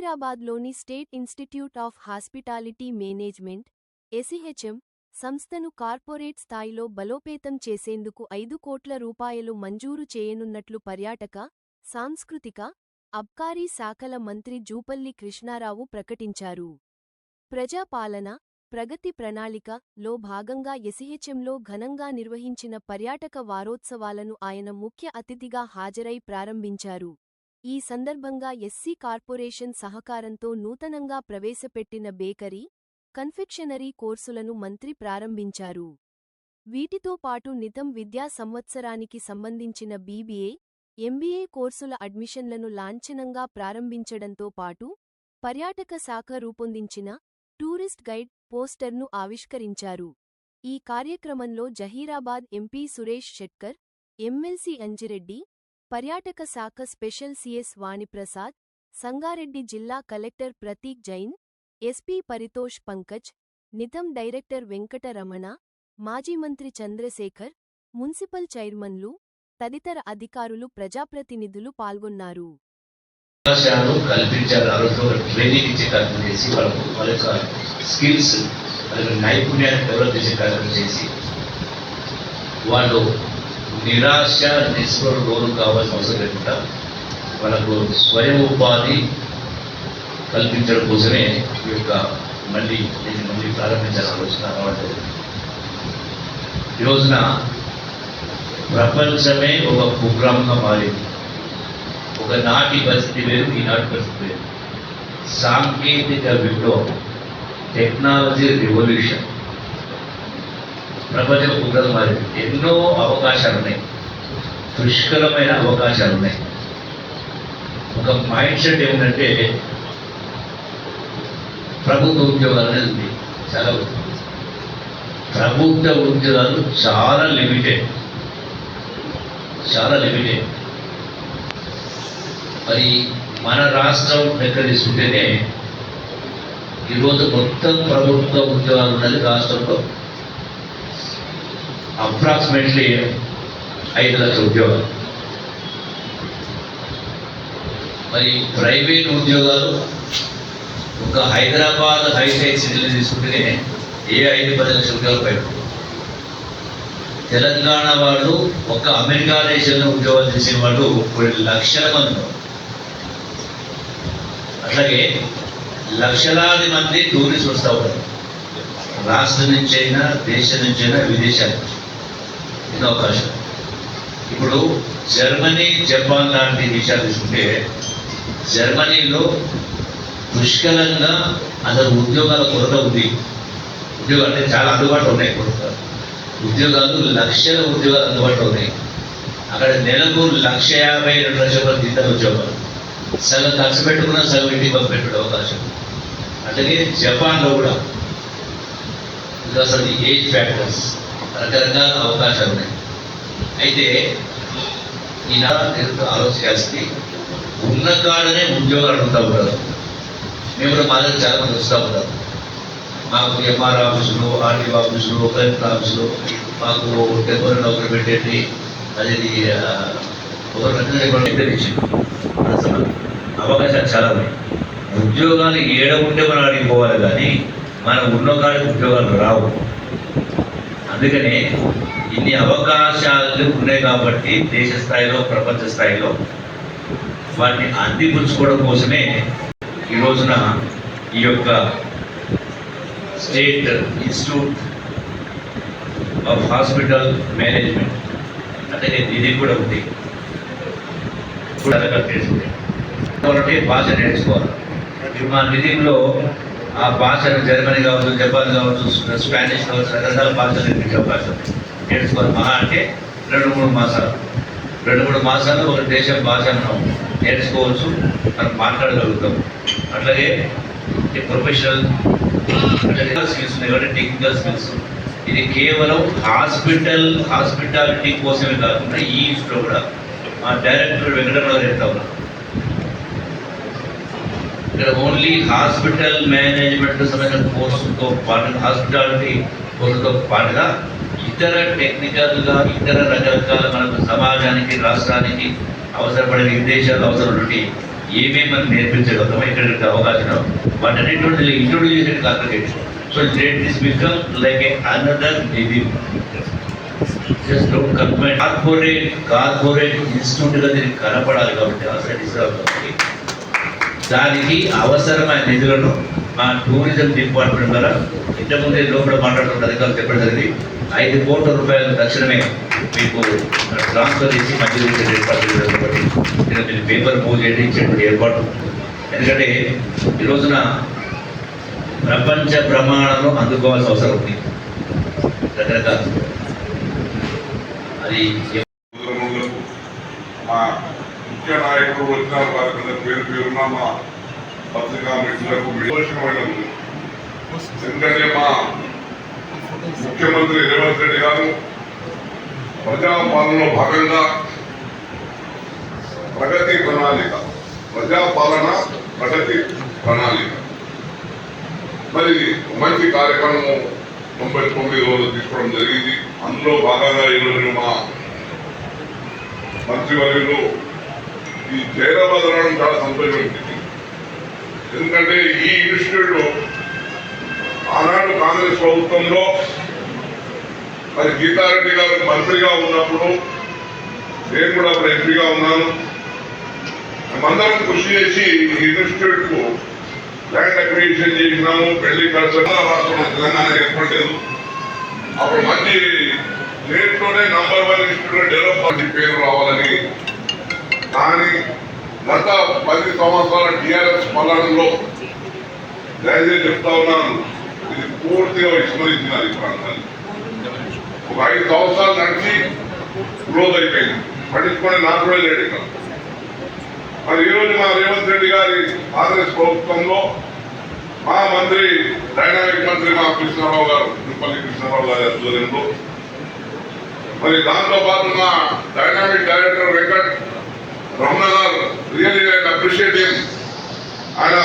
జహీరాబాద్లోని state institute of hospitality management (SEHM) సంస్థను corporate స్థాయిలో బలోపేతం చేసేందుకు 5 కోట్ల రూపాయలు మంజూరు చేయనున్నట్లు పర్యాటక, సాంస్కృతిక, అబ్కారీ శాఖల మంత్రి జూపల్లి కృష్ణారావు ప్రకటించారు. ప్రజాపాలన, ప్రగతి ప్రణాళిక లో భాగంగా ఎస్ఈహెచ్ఎంలో ఘనంగా నిర్వహించిన పర్యాటక వారోత్సవాలను ఆయన ముఖ్య అతిథిగా హాజరై ప్రారంభించారు. ఈ సందర్భంగా ఎస్సీ కార్పొరేషన్ సహకారంతో నూతనంగా ప్రవేశపెట్టిన బేకరీ, కన్ఫెక్షనరీ కోర్సులను మంత్రి ప్రారంభించారు. వీటితో పాటు నితం విద్యా సంవత్సరానికి సంబంధించిన బీబీఏ, ఎంబీఏ కోర్సుల అడ్మిషన్లను లాంఛనంగా ప్రారంభించడంతో పాటు పర్యాటక శాఖ రూపొందించిన టూరిస్ట్ గైడ్ పోస్టర్ను ఆవిష్కరించారు. ఈ కార్యక్రమంలో జహీరాబాద్ ఎంపీ సురేష్ షెట్కర్, ఎమ్మెల్సీ అంజిరెడ్డి, పర్యాటక శాఖ స్పెషల్ సీఎస్ వాణిప్రసాద్, సంగారెడ్డి జిల్లా collector Prateek Jain, SP Paritosh Pankaj, NITHM director Venkata Ramana, మాజీ మంత్రి చంద్రశేఖర్, మున్సిపల్ చైర్మన్లు, తదితర అధికారులు ప్రజాప్రతినిధులు పాల్గొన్నారు. నిరాశ నిస్పృహకు లోను కావాల్సిన అవసరం లేకుండా మనకు స్వయం ఉపాధి కల్పించడం కోసమే ఈ యొక్క దీన్ని ప్రారంభించాలని ఆలోచన రావడం. ఈ రోజున ప్రపంచమే ఒక కుగ్రామంగా మారింది. ఒక నాటి పరిస్థితి వేరు, ఈనాటి పరిస్థితి వేరు. సాంకేతిక విప్లవం, టెక్నాలజీ రివల్యూషన్ ప్రపంచం కుగ్రామం మారింది. ఎన్నో అవకాశాలు ఉన్నాయి, పుష్కలమైన అవకాశాలు ఉన్నాయి. ఒక మైండ్ సెట్ ఏమిటంటే ప్రభుత్వ ఉద్యోగాలు అనేది ఉంది. చాలా ప్రభుత్వ ఉద్యోగాలు చాలా లిమిటెడ్. మరి మన రాష్ట్రం లెక్క తీసుకుంటేనే ఈరోజు మొత్తం ప్రభుత్వ ఉద్యోగాలు ఉన్నది రాష్ట్రంలో అప్రాక్సిమేట్లీ 5 లక్షల ఉద్యోగాలు. మరి ప్రైవేట్ ఉద్యోగాలు ఒక హైదరాబాద్ హైటెక్ సిటీలు తీసుకుంటేనే 5-10 లక్షల ఉద్యోగాలు పైన. తెలంగాణ వాళ్ళు ఒక అమెరికా దేశంలో ఉద్యోగాలు చేసిన వాళ్ళు కొన్ని లక్షల మంది. అట్లాగే లక్షలాది మంది టూరిస్ట్ వస్తూ ఉంటారు. రాష్ట్రం నుంచి అయినా, దేశం నుంచి అయినా, విదేశాలు ఇది అవకాశం. ఇప్పుడు జర్మనీ, జపాన్ లాంటి దేశాలు తీసుకుంటే జర్మనీలో పుష్కలంగా అసలు ఉద్యోగాల కొరత ఉంది. ఉద్యోగాలు అంటే చాలా అందుబాటులో ఉన్నాయి. ఉద్యోగాలు లక్షల ఉద్యోగాలు అందుబాటులో ఉన్నాయి. అక్కడ నెలకు 1,52,00,000 జీతాలు ఉద్యోగాలు. సగం ఖర్చు పెట్టుకున్నా సగం ఇంటికి పంపెట్టే అవకాశం. అట్లాగే జపాన్లో కూడా అసలు ఏజ్ ఫ్యాక్టర్స్ రకరకాల అవకాశాలు ఉన్నాయి. అయితే ఈనాడు ఆలోచించాల్సింది ఉన్న కాడనే ఉద్యోగాలు అడుగుతూ ఉంటారు. మేము కూడా మా దగ్గర చాలా మంది వస్తూ ఉంటారు. మాకు ఎంఆర్ ఆఫీసులు, ఆర్టీఓ ఆఫీసులు, కలెక్టర్ ఆఫీసులు, మాకు టెంపరీ నౌకరు పెట్టేది అది అవకాశాలు చాలా ఉన్నాయి. ఉద్యోగాలు ఏడ ఉంటే మనం అడిగిపోవాలి, కానీ మనం ఉన్న కాడికి ఉద్యోగాలు రావు. అందుకనే ఇన్ని అవకాశాలు ఉన్నాయి కాబట్టి దేశ స్థాయిలో, ప్రపంచ స్థాయిలో వాటిని అందిపుచ్చుకోవడం కోసమే ఈ రోజున ఈ యొక్క state institute of hospital management అంటే ఇది కూడా ఉంది. కాబట్టి భాష నేర్చుకోవాలి. మా నిధిలో ఆ భాషను జర్మనీ కావచ్చు, జపాన్ కావచ్చు, స్పానిష్ కావచ్చు, రకరకాల భాషలు నేర్పించే అవకాశం నేర్చుకోవాలి. మహా అంటే 2-3 మాసాలు. 2-3 మాసాలు ఒక దేశం భాషను నేర్చుకోవచ్చు, మనం మాట్లాడగలుగుతాం. అట్లాగే ప్రొఫెషనల్ స్కిల్స్ ఉన్నాయి కాబట్టి టెక్నికల్ స్కిల్స్. ఇది కేవలం హాస్పిటాలిటీ కోసమే కాకుండా ఈ ఇన్స్టిట్యూట్లో కూడా మా డైరెక్టర్ వెంకటరమణ చెప్తా ఉన్నారు. ఇక్కడ ఓన్లీ హాస్పిటల్ మేనేజ్మెంట్ సంబంధించిన కోర్సుతో పాటు, హాస్పిటాలిటీ కోర్సుతో పాటుగా ఇతర టెక్నికల్గా ఇతర రకరకాల మనకు సమాజానికి, రాష్ట్రానికి అవసరపడే నిర్దేశాలు అవసరం నుండి ఏమేమి మనం నేర్పించగలుగుతామో ఇక్కడ అవకాశం వాటన్నిటి ఇంట్రొడ్యూస్ చేసేది corporate. So let this become like a another maybe just don't campaign corporate ఇన్స్టిట్యూట్గా దీనికి కనపడాలి కాబట్టి కాబట్టి దానికి అవసరమైన నిధులను మా టూరిజం డిపార్ట్మెంట్ ద్వారా ఇంతకుముందే లోపల మాట్లాడుతున్న అధికారులు చెప్పడం జరిగింది. 5 కోట్ల రూపాయలు తక్షణమే మీకు ట్రాన్స్ఫర్ చేసి మంచి ఏర్పాటు చేయడం కాబట్టి మీరు పేపర్ మూవ్ చేయండి ఇచ్చేటువంటి ఏర్పాటు. ఎందుకంటే ఈ రోజున ప్రపంచ ప్రమాణాలను అందుకోవాల్సిన అవసరం ఉంది. రకరకాల అది మా ముఖ్య నాయకుడు వచ్చిన వారి పేరున మా పత్రికా మిత్రులకు విమోచనమైనది. ఎందుకంటే మా ముఖ్యమంత్రి రేవంత్ రెడ్డి గారు ప్రజాపాలనలో భాగంగా ప్రగతి ప్రణాళిక, ప్రజాపాలన ప్రగతి ప్రణాళిక మరి మంచి కార్యక్రమం 99 రోజులు తీసుకోవడం జరిగింది. అందులో భాగంగా ఈరోజు మా మంత్రివర్యులు ఈ జైరాబాద్ రావడం చాలా సంతోషం. ఎందుకంటే ఈ ఇన్స్టిట్యూట్ ఆనాడు కాంగ్రెస్ ప్రభుత్వంలో మరి గీతారెడ్డి గారు మంత్రిగా ఉన్నప్పుడు నేను కూడా అప్పుడు ఎంపీగా ఉన్నాను. మేమందరం కృషి చేసి ఈ ఇన్స్టిట్యూట్ కు ల్యాండ్ అక్విజిషన్ చేసినాము. పెళ్లి ఖర్చు రాష్ట్రంలో తెలంగాణ ఏర్పడలేదు. అప్పుడు మంచి స్టేట్లోనే నంబర్ 1 ఇన్స్టిట్యూట్ డెవలప్ పేరు రావాలని, కానీ గత 10 సంవత్సరాల టీఆర్ఎస్ పాలనలో దయచేసి చెప్తా ఉన్నాను, ఇది పూర్తిగా విస్మరించినారు ఈ ప్రాంతాన్ని. ఒక 5 సంవత్సరాలు నడిచి క్లోజ్ అయిపోయింది. పట్టించుకునే నాకు కూడా లేడు ఇక్కడ. మరి ఈరోజు మా రేవంత్ రెడ్డి గారి కాంగ్రెస్ ప్రభుత్వంలో మా మంత్రి డైనామిక్ మంత్రి మా కృష్ణారావు గారు, తిరుపల్లి కృష్ణారావు గారి ఆధ్వర్యంలో మరి దాంతో పాటు మా డైనామిక్ డైరెక్టర్ వెంకట్ రమణ గారు రియల్లీ అప్రిషియేట్ హిమ్. ఆయన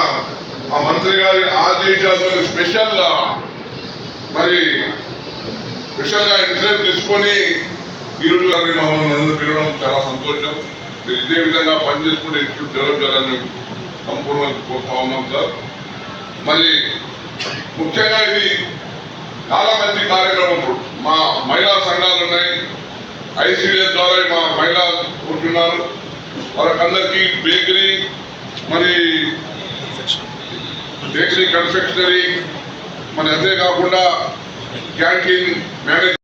ఆ మంత్రి గారి ఆదేశాలతో స్పెషల్గా ఇంట్రెస్ట్ తీసుకొని ఈరోజు గారిని మమ్మల్ని పిలవడం చాలా సంతోషం. మీరు ఇదే విధంగా పనిచేసుకుంటే ఇన్స్టిట్యూట్ డెవలప్ చేయాలని సంపూర్ణంగా కోరుతా ఉన్నాం సార్. మరి ముఖ్యంగా ఇది చాలా మంచి కార్యక్రమం. మా మహిళా సంఘాలు ఉన్నాయి, ఐసీడీఎస్ ద్వారా మా మహిళా కూర్చున్నారు. వాళ్ళకందరికీ బేకరీ కన్ఫెక్షనరీ మరి అంతేకాకుండా క్యాంటీన్ మేనేజ్